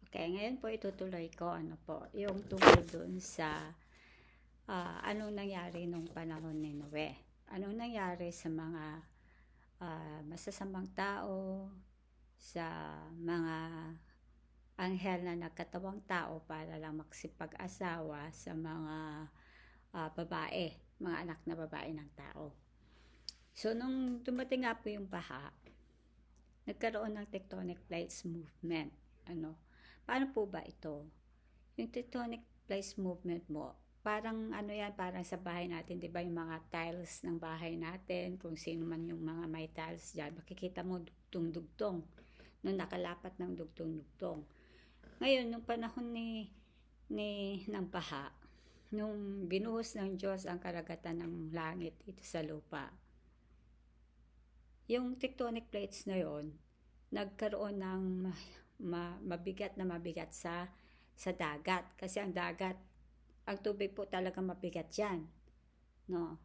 Kaya ngayon po itutuloy ko yung tungkol dun sa anong nangyari nung panahon ni Noe. Anong nangyari sa mga masasamang tao, sa mga anghel na nagkatawang tao para lang maksipag-asawa sa mga babae, mga anak na babae ng tao. So, nung dumating nga po yung baha, nagkaroon ng tectonic plates movement. Paano po ba ito? Yung tectonic plates movement mo, parang yan, parang sa bahay natin, di ba, yung mga tiles ng bahay natin, kung sino man yung mga may tiles dyan, makikita mo dugtong-dugtong, nung nakalapat ng dugtong-dugtong. Ngayon, nung panahon ng baha, nung binuhos ng Diyos ang karagatan ng langit dito sa lupa, yung tectonic plates na yon nagkaroon ng mabigat sa dagat. Kasi ang dagat, ang tubig po talaga mabigat yan. No?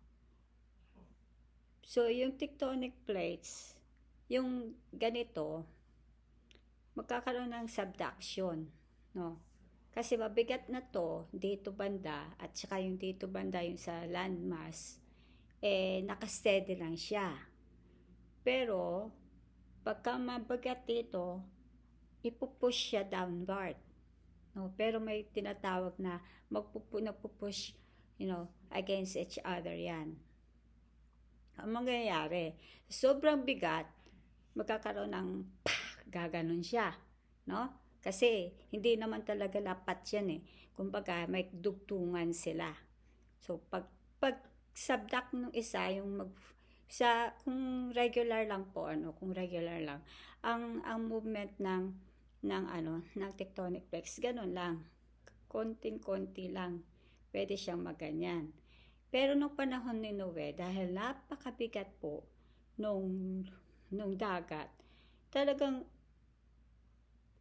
So, yung tectonic plates, yung ganito, magkakaroon ng subduction. No? Kasi mabigat na to, dito banda, at saka yung dito banda, yung sa landmass, nakasteady lang siya. Pero, pagka mabigat dito, ipupush siya downward. No? Pero may tinatawag na nagpupush, against each other yan. Ang mangyayari, sobrang bigat, magkakaroon ng gaganon siya. No? Kasi, hindi naman talaga lapat yan eh. Kumbaga, may dugtungan sila. So, pag subduct ng isa, kung regular lang po, ang movement ng tectonic plates, ganun lang. Konting-konti lang. Pwede siyang maganyan. Pero nung panahon ni Noe, dahil napakabigat po nung dagat, talagang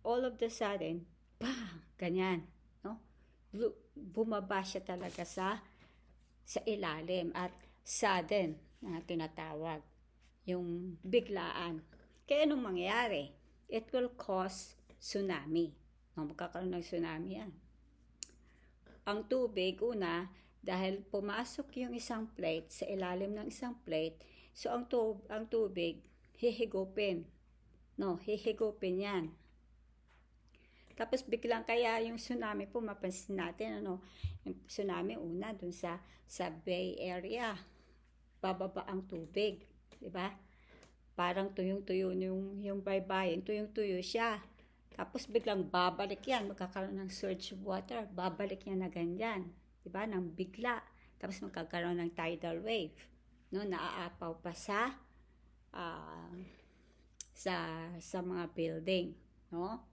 all of the sudden, bang, ganyan, no? Bumaba siya talaga sa ilalim at sudden na tinatawag, yung biglaan. Kaya anong mangyayari? It will cause tsunami. Magkakaroon ng tsunami yan. Ang tubig, dahil pumasok yung isang plate sa ilalim ng isang plate, so ang tubig, hihigupin. Hihigupin yan. Tapos biglang kaya yung tsunami po, mapansin natin, yung tsunami dun sa Bay Area, bababa ang tubig, di ba? Parang tuyong-tuyo yung baybayin, tuyong-tuyo siya. Tapos biglang babalik yan, magkakaroon ng surge of water, babalik yan na ganyan, di ba? Nang bigla. Tapos magkakaroon ng tidal wave, naaapaw pa sa mga building, no?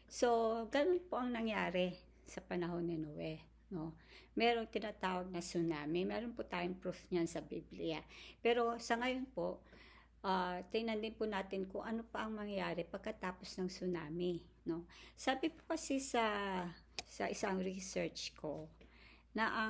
So, ganun po ang nangyari sa panahon ni Noe. No? Merong tinatawag na tsunami. Meron po tayong proof niyan sa Biblia. Pero sa ngayon po, tingnan din po natin kung ano pa ang mangyayari pagkatapos ng tsunami. No? Sabi po kasi sa isang research ko na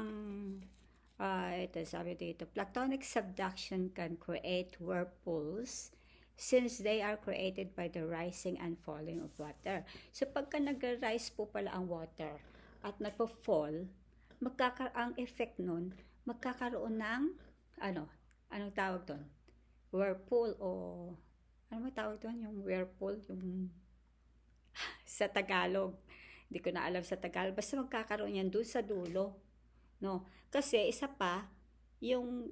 ito sabi dito, platonic subduction can create whirlpools since they are created by the rising and falling of water. So pagka nag-rise po pala ang water at nagpo-fall, ang effect nun, magkakaroon ng anong tawag doon? Whirlpool o ano tawag doon? Yung whirlpool, yung sa Tagalog. Hindi ko na alam sa Tagalog. Basta magkakaroon yan doon sa dulo. No? Kasi isa pa, yung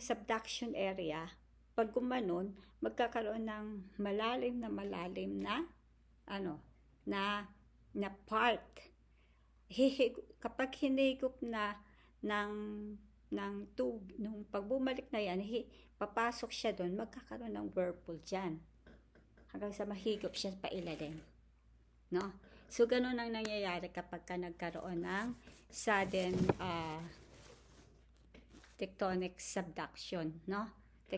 subduction area, pag gumanon, magkakaroon ng malalim na part. Kapag hinigop na nung pag bumalik na yan, papasok siya doon, magkakaroon ng whirlpool dyan. Hanggang sa mahigop siya pa ilalim. No? So, ganun ang nangyayari kapag nagkaroon ng sudden tectonic subduction, no?